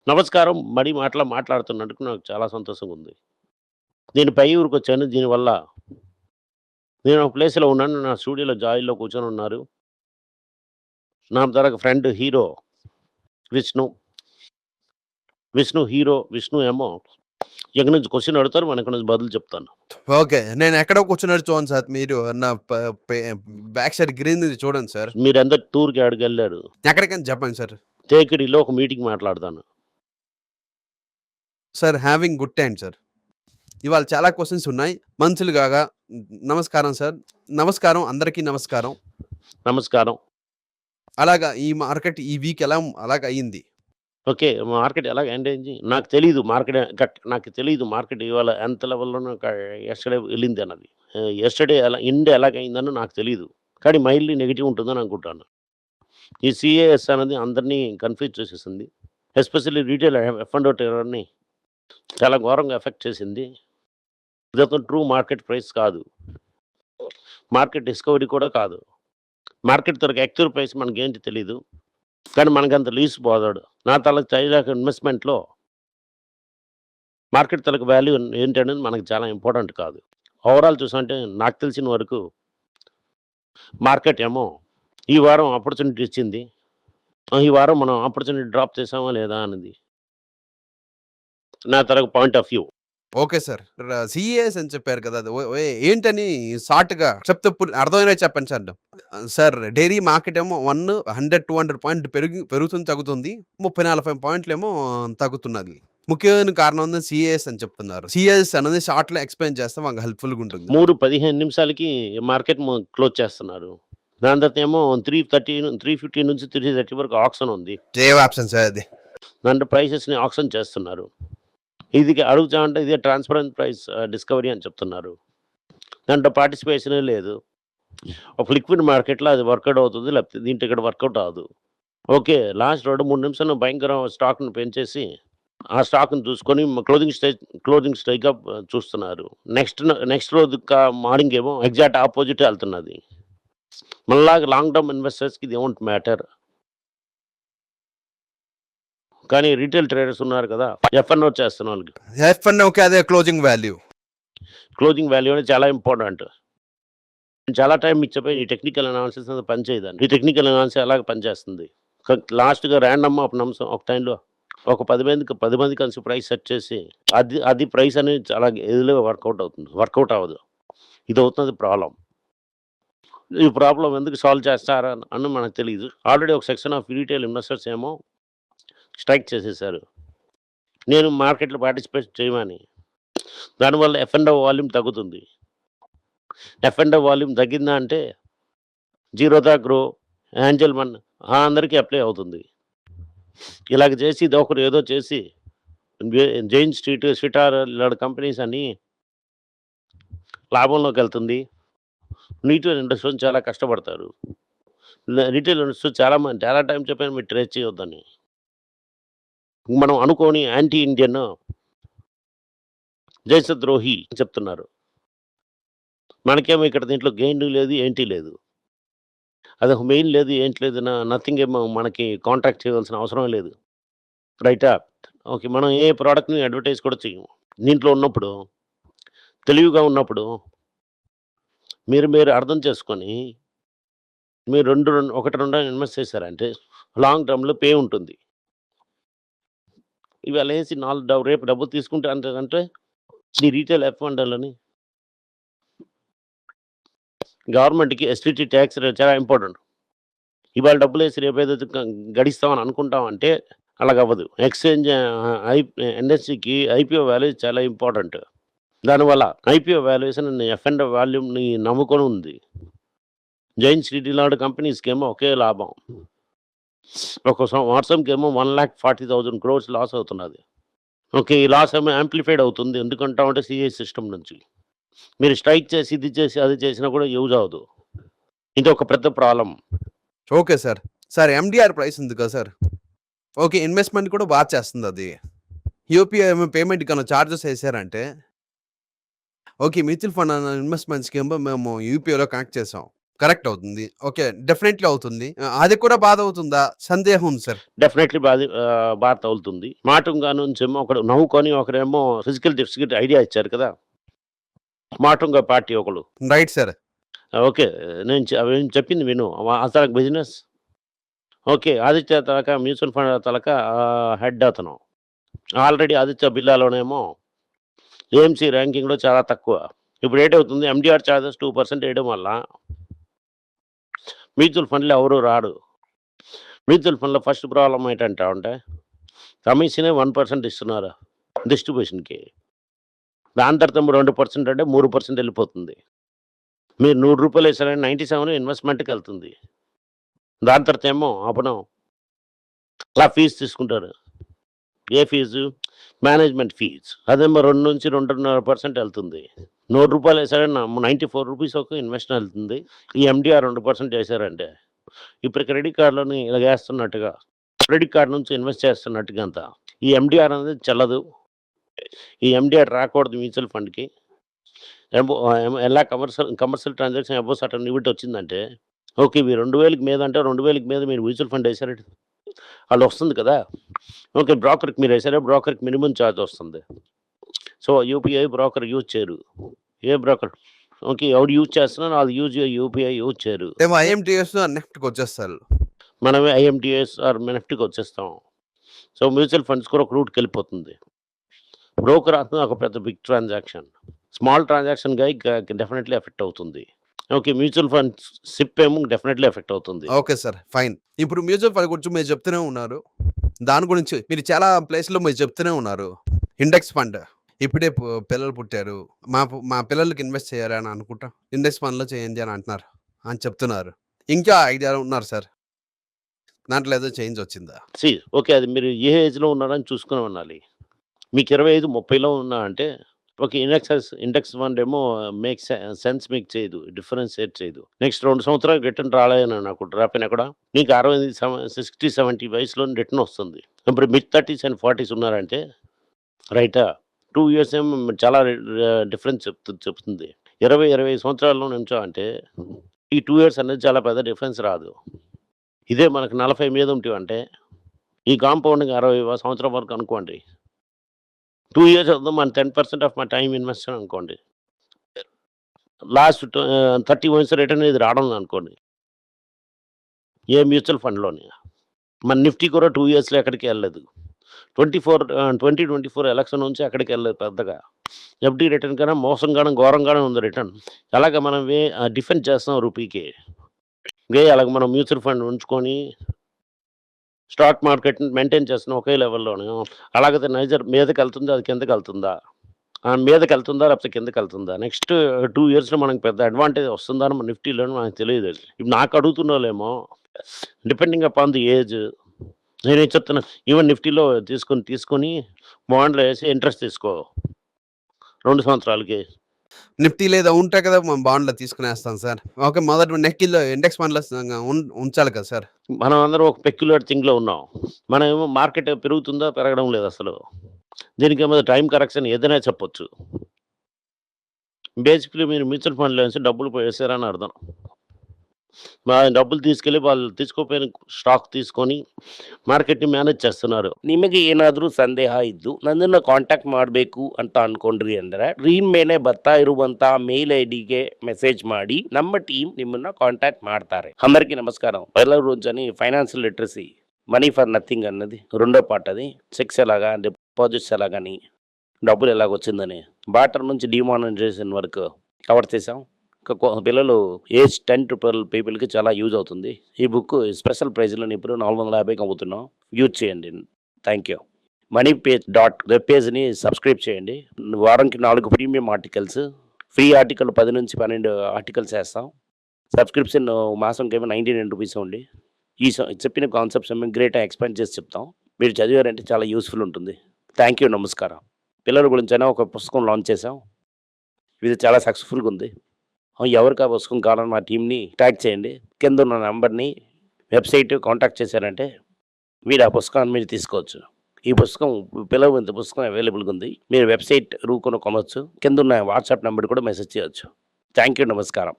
నమస్కారం. మడి మాట్లాడుతున్నందుకు నాకు చాలా సంతోషంగా ఉంది. నేను పై ఊరికొచ్చాను. దీనివల్ల నేను ఒక ప్లేస్‌లో ఉన్నాను. నా స్టూడియోలో జాయిల్లో కూర్చొనున్నారు. నా తరగ ఫ్రెండ్ హీరో విష్ణు. విష్ణు ఏమో ఎక్కడి నుంచి క్వెషన్ అడుగుతారు. మనం ఇక్కడ నుంచి బదులు చెప్తాను. ఓకే. నేనెక్కడో కూర్చున్నట్టు చూడండి సార్. మీరు నా పే బ్యాక్ సైడ్ గ్రీన్‌ది చూడండి సార్. మీరందరూ టూర్‌కి యాడికెళ్లారు? ఎక్కడికని చెప్పండి సార్. తేకిడిలో ఒక మీటింగ్ మాట్లాడతాను. Sir having good time sir. ఇవాళ చాలా క్వెషన్స్ ఉన్నాయి. మనుషులు గాగా నమస్కారం సార్. నమస్కారం. అందరికీ నమస్కారం. నమస్కారం. అలాగా ఈ మార్కెట్ ఈ వీక్ అలాగయింది. ఓకే. మార్కెట్ ఎలాగ ఎండ్ అయింది? నాకు తెలీదు మార్కెట్ ఇవాళ ఎంత లెవెల్‌లోనో యెస్టర్‌డే వెళ్ళిందన్నది. యెస్టర్‌డే ఎండ్ ఎలాగయిందని నాకు తెలీదు. కానీ మైల్డ్‌లీ నెగెటివ్ ఉంటుందని అనుకుంటాను. ఈ సీఏఎస్ అనేది అందరినీ కన్‌ఫ్యూజ్ చేసేసింది. ఎస్పెషల్లీ రిటైల్ ఎఫ్ అండ్ ఓ ట్రేడర్‌ని చాలా ఘోరంగా ఎఫెక్ట్ చేసింది. ఇదైతే ట్రూ మార్కెట్ ప్రైస్ కాదు. మార్కెట్ డిస్కవరీ కూడా కాదు. మార్కెట్ తరకు యాక్చువల్ ప్రైస్ మనకేంటి తెలీదు. కానీ మనకంత లీస్ పోదాడు. నా తాలూకు ఇన్వెస్ట్‌మెంట్‌లో మార్కెట్ తాలూకు వాల్యూ ఏంటనేది మనకు చాలా ఇంపార్టెంట్ కాదు. ఓవరాల్ చూసామంటే నాకు తెలిసిన వరకు మార్కెట్ ఏమో ఈ వారం ఆపర్చునిటీ ఇచ్చింది. ఈ వారం మనం ఆపర్చునిటీ డ్రాప్ చేసామా లేదా అన్నది నా తరపు point of view. Okay sir. CAS అని చెప్పారు కదా! అది ఏంటని షార్ట్‌గా చెప్తే అర్థమయ్యేలా చెప్పండి సార్. సార్ డైలీ మార్కెట్ ఏమో 100, 200 పాయింట్లు పెరుగుతుంది, తగ్గుతుంది. 30, 40 పాయింట్లేమో తగ్గుతున్నది. ముఖ్యమైన కారణం ఉంది సీఏఎస్ అని చెప్తున్నారు. సీఏఎస్ అనేది షార్ట్‌లో ఎక్స్‌ప్లెయిన్ చేస్తే మాకు హెల్ప్‌ఫుల్‌గా ఉంటుంది. 15 నిమిషాలకి మార్కెట్ క్లోజ్ చేస్తున్నారు. దాని తర్వాత ఏమో 350 నుంచి 330 వరకు ఆక్షన్ ఉంది. జేవ్ ఆప్షన్ సార్ అది. దాంట్లో ప్రైసెస్‌ని ఆక్షన్ చేస్తున్నారు. ఇది అడుగుతామంటే ఇదే ట్రాన్స్‌పరెంట్ ప్రైస్ డిస్కవరీ అని చెప్తున్నారు. దాంట్లో పార్టిసిపేషనే లేదు. ఒక లిక్విడ్ మార్కెట్‌లో అది వర్కౌట్ అవుతుంది. లేకపోతే దీంట్లో ఇక్కడ వర్కౌట్ అవ్వదు. ఓకే. లాస్ట్ 2, 3 నిమిషాల్లో భయంకర స్టాక్‌ని పెంచేసి, ఆ స్టాక్‌ని చూసుకొని క్లోజింగ్ స్ట్రైక్‌గా చూస్తున్నారు. నెక్స్ట్ రోజు మార్నింగ్ ఏమో ఎగ్జాక్ట్ ఆపోజిటే ఎళ్తున్నది. మనలాగా లాంగ్ టర్మ్ ఇన్వెస్టర్స్‌కి ఇది వోంట్ మ్యాటర్. కానీ రిటైల్ ట్రేడర్స్ ఉన్నారు కదా! ఎఫ్ఎన్ఓ చేస్తున్న వాళ్ళకి. ఎఫ్ఎన్ఓకి అదే క్లోజింగ్ వాల్యూ. క్లోజింగ్ వాల్యూ అనేది చాలా ఇంపార్టెంట్. చాలా టైం ఇచ్చిపోయి ఈ టెక్నికల్ అనాలిసిస్ అనేది పనిచేయదండి. ఈ టెక్నికల్ అనాలిసిస్ ఎలాగ పనిచేస్తుంది. లాస్ట్‌గా ర్యాండమ్‌గా ఒక టైంలో ఒక 10 మంది కలిసి ప్రైస్ సెట్ చేసి అది ప్రైస్ అనేది చాలా ఈజీగా వర్కౌట్ అవుతుంది. వర్కౌట్ అవ్వదు. ఇదవుతున్నది ప్రాబ్లమ్. ఈ ప్రాబ్లమ్ ఎందుకు సాల్వ్ చేస్తారా అని మనకు తెలీదు. ఆల్రెడీ ఒక సెక్షన్ ఆఫ్ రిటైల్ ఇన్వెస్టర్స్ ఏమో స్ట్రైక్ చేసేసారు. నేను మార్కెట్‌లో పార్టిసిపేట్ చేయమని. దానివల్ల ఎఫ్ అండ్ ఓ వాల్యూమ్ తగ్గుతుంది. ఎఫ్ అండ్ ఓ వాల్యూమ్ తగ్గిందా అంటే జీరోదా గ్రో, ఏంజెల్ వన్ అందరికీ అప్లై అవుతుంది. ఇలాగ చేసి ఇదొకరు ఏదో చేసి జైన్ స్ట్రీట్, సిటార్ ఇలాంటి కంపెనీస్ అన్నీ లాభంలోకెళ్తుంది. రిటైల్ ఇండస్ట్రీలో చాలా కష్టపడతారు. రిటైల్ ఇండస్ట్రీ చాలా టైం చెప్పాను మీరు ట్రేడ్ చేయొద్దని. మనం అనుకోని యాంటీ ఇండియన్ దేశద్రోహి చెప్తున్నారు. మనకేమో ఇక్కడ దీంట్లో గెయిన్ లేదు, ఏంటి లేదు. అదొక మెయిన్ లేదు, ఏంటి లేదు. నథింగ్ ఏమో మనకి కాంటాక్ట్ చేయవలసిన అవసరం లేదు. రైటా? ఓకే. మనం ఏ ప్రొడక్ట్‌ని అడ్వర్టైజ్ కూడా చెయ్యము. దీంట్లో ఉన్నప్పుడు, తెలివిగా ఉన్నప్పుడు మీరు అర్థం చేసుకొని, మీరు 1, 2 ఇన్వెస్ట్ చేశారంటే లాంగ్ టర్మ్‌లో పే ఉంటుంది. ఇవాళేసి రేపు డబ్బులు తీసుకుంటే అంటే ఈ రిటైల్ ఎఫ్ఎండ్‌లని గవర్నమెంట్‌కి ఎస్టీటీ టాక్స్ చాలా ఇంపార్టెంట్. ఇవాళ డబ్బులేసి రేపేదైతే గడిస్తామని అనుకుంటామంటే అలాగవ్వదు. ఎక్స్‌చేంజ్ ఎన్ఎస్‌సికి ఐపీఓ వాల్యూ చాలా ఇంపార్టెంట్. దానివల్ల ఐపీఓ వాల్యుయేషన్ ఎఫ్ అండ్ వాల్యూమ్‌ని నమ్ముకొని ఉంది. జైన్ స్ట్రీట్ ఇలాంటి కంపెనీస్‌కేమో ఒకే లాభం. ఒక సంవత్సరంకేమో 1,40,000 క్రోర్స్ లాస్ అవుతున్నది. ఓకే. ఈ లాస్ ఏమో యాంప్లిఫైడ్ అవుతుంది. ఎందుకంటామంటే సీఏ సిస్టమ్ నుంచి. మీరు స్ట్రైక్ చేసి, ఇది చేసి, అది చేసినా కూడా యూజ్ అవ్వదు. ఇది ఒక పెద్ద problem. Okay sir. Sir MDR price ఉంది కదా సార్. ఓకే. ఇన్వెస్ట్‌మెంట్ కూడా బాగా చేస్తుందది. యూపీఐ పేమెంట్ కన్నా చార్జెస్ ఏసారంటే okay. Mutual fund investment scheme మేము యూపీఐలో కనెక్ట్ చేసాం. కరెక్ట్ అవుతుంది. ఓకే. డెఫినెట్‌లీ అవుతుంది. అది కూడా బాధ అవుతుందా? సందేహం ఉంది సార్. డెఫినెట్లీ బాధ తగులుతుంది. మాటంగా నుంచేమో ఒకడు నవ్వుకొని ఒకరేమో ఫిజికల్ డెఫిసిట్ ఐడియా ఇచ్చారు కదా! మాటంగా పార్టీ ఒకళ్ళు. Right sir. ఓకే. నేను చెప్పింది విను. అతనికి బిజినెస్ ఓకే. ఆదిత్య తలక మ్యూచువల్ ఫండ్ తలక హెడ్ అతను. ఆల్రెడీ ఆదిత్య బిర్లాలోనేమో ఏఎంసీ ర్యాంకింగ్‌లో చాలా తక్కువ. ఇప్పుడు ఏటవుతుంది ఎండీఆర్ చార్జెస్ 2% ఏయడం వల్ల మ్యూచువల్ ఫండ్‌లో ఎవరు రారు. మ్యూచువల్ ఫండ్‌లో ఫస్ట్ ప్రాబ్లమ్ ఏంటంటే కమిషనే 1% ఇస్తున్నారు డిస్ట్రిబ్యూషన్‌కి. దాని తర్వాత 2% అంటే 3% వెళ్ళిపోతుంది. మీరు రూ. 100 వేసారని 97 ఇన్వెస్ట్‌మెంట్‌కెళ్తుంది. దాని తర్వాత ఏమో అప్పుడు అలా ఫీజు తీసుకుంటారు. ఏ ఫీజు? Management fees. అదేమో 2-2.5% వెళ్తుంది. రూ. 100 వేసారని 94 రూపీస్ ఒక ఇన్వెస్ట్ వెళ్తుంది. ఈ ఎండీఆర్ 2% వేసారంటే ఇప్పుడు క్రెడిట్ కార్డ్‌లోని ఇలాగేస్తున్నట్టుగా క్రెడిట్ కార్డ్ నుంచి ఇన్వెస్ట్ చేస్తున్నట్టుగా అంతా. ఈ ఎండీఆర్ అనేది చెల్లదు. ఈ ఎండీఆర్ రాకూడదు మ్యూచువల్ ఫండ్‌కి. ఎలా commercial transaction above certain limit వచ్చిందంటే ఓకే. ఇవి 2000కి మీద అంటే 2000కి మీద మీరు మ్యూచువల్ ఫండ్ వేసారంటే ఆళ్ళు వస్తుంది కదా! ఓకే. బ్రోకర్‌కి మీరు వేసారా బ్రోకర్‌కి మినిమమ్ చార్జ్ వస్తుంది. సో, యూపీఐ బ్రోకర్ యూజ్ చేయరు. ఏ బ్రోకర్ ఓకే. ఎవడు యూజ్ చేస్తున్నారో ఆళ్ళు యూపీఐ యూజ్ చేయరు. ఏమో ఐఎంటీఎస్ నెఫ్ట్‌కొచ్చేస్తారు. మనమే ఐఎంటీఎస్ ఆర్ నెఫ్ట్‌కి వచ్చేస్తాం. సో, మ్యూచువల్ ఫండ్స్ కూడా ఒక రూట్‌కెళ్ళిపోతుంది. బ్రోకర్ అతను ఒక పెద్ద big transaction. Small transaction definitely effect అవుతుంది. ఓకే. మ్యూచువల్ ఫండ్స్ సిప్ ఏమో డెఫినెట్‌లీ ఎఫెక్ట్ అవుతుంది. Okay sir. ఫైన్. ఇప్పుడు మ్యూచువల్ ఫండ్ గురించి మీరు చెప్తూనే ఉన్నారు. దాని గురించి మీరు చాలా ప్లేస్‌లో మీరు చెప్తూనే ఉన్నారు. Index fund. ఇప్పుడే పిల్లలు పుట్టారు. మా పిల్లలకి ఇన్వెస్ట్ చేయాలని అనుకుంటా. ఇండెక్స్ ఫండ్‌లో చేయండి అని అంటున్నారు. అని చెప్తున్నారు. ఇంకా 5, 6 ఉన్నారు సార్. దాంట్లో ఏదో చేంజ్ వచ్చిందా? ఓకే. అది మీరు ఏ ఏజ్‌లో ఉన్నారని చూసుకొని ఉండాలి. మీకు 25, 30లో ఉన్నా అంటే ఓకే. ఇండెక్స్ ఫండ్ ఏమో సెన్స్ మీకు చేయదు. డిఫరెన్షియేట్ చేయదు. నెక్స్ట్ 2 సంవత్సరాలు రిటర్న్ రాలేదని అనుకుంటా. రాపోయినా కూడా నీకు 60, 70 వయసులో రిటర్న్ వస్తుంది. ఇప్పుడు మిడ్ 30స్ అండ్ 40స్ ఉన్నారంటే రైటా? 2 ఇయర్స్ ఏమో చాలా డిఫరెన్స్ చెప్తుంది. 20, 25 సంవత్సరాల్లో నుంచో ఈ 2 ఇయర్స్ అనేది చాలా పెద్ద డిఫరెన్స్ రాదు. ఇదే మనకు 40 మీద ఉంటివంటే ఈ కాంపౌండింగ్ 60 సంవత్సరం వరకు అనుకోండి. 2 ఇయర్స్ అవుతుంది మన 10% ఆఫ్ మై టైమ్ ఇన్వెస్ట్ అనుకోండి. లాస్ట్ 30 మంత్స్ రిటర్న్ ఇది రావడం అనుకోండి. ఏ మ్యూచువల్ ఫండ్‌లోని. మన నిఫ్టీ కూడా 2 ఇయర్స్‌లో ఎక్కడికి వెళ్ళలేదు. 2024 ఎలక్షన్ నుంచి ఎక్కడికి వెళ్ళలేదు పెద్దగా. ఎఫ్‌డి రిటర్న్ కన్నా మోసంగాను, ఘోరంగానే ఉంది రిటర్న్. అలాగే మనం డిఫెండ్ చేస్తాం రూపీకి. అలాగ మనం మ్యూచువల్ ఫండ్ ఉంచుకొని స్టాక్ మార్కెట్‌ని మెయింటైన్ చేస్తున్నాం ఒకే లెవెల్‌లోనే. అలాగైతే నైజర్ మీదకెళ్తుందా? అది కిందకెళ్తుందా? మీదకెళ్తుందా? లేకపోతే కిందకెళ్తుందా? నెక్స్ట్ 2 ఇయర్స్‌లో మనకు పెద్ద అడ్వాంటేజ్ వస్తుందా అని నిఫ్టీలోని మనకు తెలియదు. ఇప్పుడు నాకు అడుగుతున్నోళ్ళేమో డిపెండింగ్ అపాన్ ది ఏజ్ నేనేం చెప్తున్నా ఈవెన్ నిఫ్టీలో తీసుకొని బాండ్‌లో వేసి ఇంట్రెస్ట్ తీసుకో 2 సంవత్సరాలకి. నిఫ్టీలో ఏదో ఉంటాయి కదా! మనం బాండ్‌లో తీసుకునేస్తాం సార్. ఓకే. మొదట నెక్కిలో ఇండెక్స్ ఫండ్‌లో ఉంచాలి కదా సార్. మనం అందరం ఒక పెక్యులర్ థింగ్‌లో ఉన్నాం. మనమేమో మార్కెట్ పెరుగుతుందా? పెరగడం లేదసలు. దీనికేమో టైమ్ కరెక్షన్ ఏదైనా చెప్పొచ్చు. బేసిక్‌లీ మీరు మ్యూచువల్ ఫండ్‌లో వేసి డబ్బులు వేసారని అర్థం. ಡಬ್ಬಲ್ తీసుకెళ్ళి వాళ్ళు తీసుకోపోయిನ ಸ್ಟಾಕ್ తీసుకొని ಮಾರ್ಕೆಟ್‌ನಿ ಮ್ಯಾನೇಜ್ చేస్తున్నారు. ನಿಮಗೆ ಏನಾದರೂ ಸಂದೇಹ ಇದ್ದು ನನ್ನನ್ನು ಕಾಂಟ್ಯಾಕ್ಟ್ ಮಾಡಬೇಕು ಅಂತ ಅನ್ಕೊಂಡ್ರಿ ಅಂದರೆ ಸ್ಕ್ರೀನ್ ಮೇಲೆ ಬರ್ತಾ ಇರುವಂತ ಮೇಲ್ ಐಡಿಗೆ ಮೆಸೇಜ್ ಮಾಡಿ ನಮ್ಮ ಟೀಮ್ ನಿಮ್ಮನ್ನ కాంటాక్ట్ ಮಾಡ್ತಾರೆ. అందరికీ నమస్కారం. పైల రోజని financial literacy money for nothing అన్నది రెండో పార్ట్. అది చెక్స్ ఎలాగా డిపాజిట్స్ ఎలాగని డబ్బులు ఎలాగొచ్చిందని బాటర్ నుంచి డిమానిటైజేషన్ వరకు కవర్ చేసాం. పిల్లలు ఏజ్ 10 to 12 పీపుల్కి చాలా యూజ్ అవుతుంది. ఈ బుక్ స్పెషల్ ప్రైజ్లో ఇప్పుడు 450కి అమ్ముతున్నాం. యూజ్ చేయండి. Thank you. Money page web పేజ్ని సబ్స్క్రైబ్ చేయండి. వారానికి 4 ప్రీమియం ఆర్టికల్స్, ఫ్రీ ఆర్టికల్ 10 నుంచి 12 ఆర్టికల్స్ వేస్తాం. సబ్స్క్రిప్షన్ మాసంకి ఏమో 99 రూపీస్ ఉంది. చెప్పిన కాన్సెప్ట్స్ ఏమో గ్రేట్గా ఎక్స్ప్లెయిన్ చేసి చెప్తాం. మీరు చదివారంటే చాలా యూస్ఫుల్ ఉంటుంది. Thank you. నమస్కారం. పిల్లల గురించి అయినా ఒక పుస్తకం లాంచ్ చేసాం. ఇది చాలా సక్సెస్ఫుల్గా ఉంది. ఎవరికి ఆ పుస్తకం కావాలని మా టీంని ట్యాగ్ చేయండి. కింద ఉన్న నెంబర్ని వెబ్సైట్ కాంటాక్ట్ చేశారంటే మీరు ఆ పుస్తకాన్ని మీరు తీసుకోవచ్చు. ఈ పుస్తకం పిల్లలు ఇంత పుస్తకం అవైలబుల్గా ఉంది. మీరు వెబ్సైట్ కొనొచ్చు. కింద ఉన్న వాట్సాప్ నెంబర్ కూడా మెసేజ్ చేయవచ్చు. Thank you. నమస్కారం.